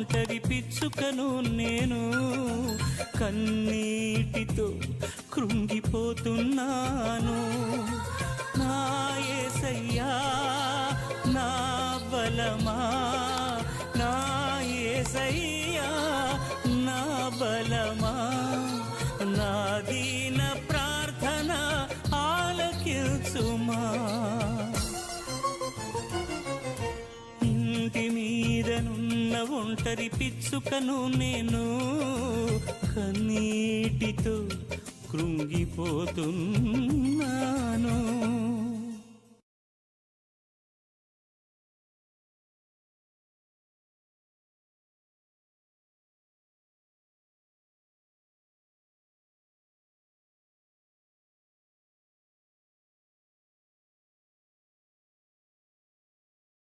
ఒంటరి పిచ్చుకను నేను, కన్నీటితో కృంగిపోతున్నాను. నా యేసయ్యా నా బలమా, నా యేసయ్యా నా బలమా, నా దీన ప్రార్థన ఆలకించుమా. ఇంటి మీదనున్న ఒంటరి పిచ్చుకను నేను, కన్నీటితో కృంగిపోతున్నాను.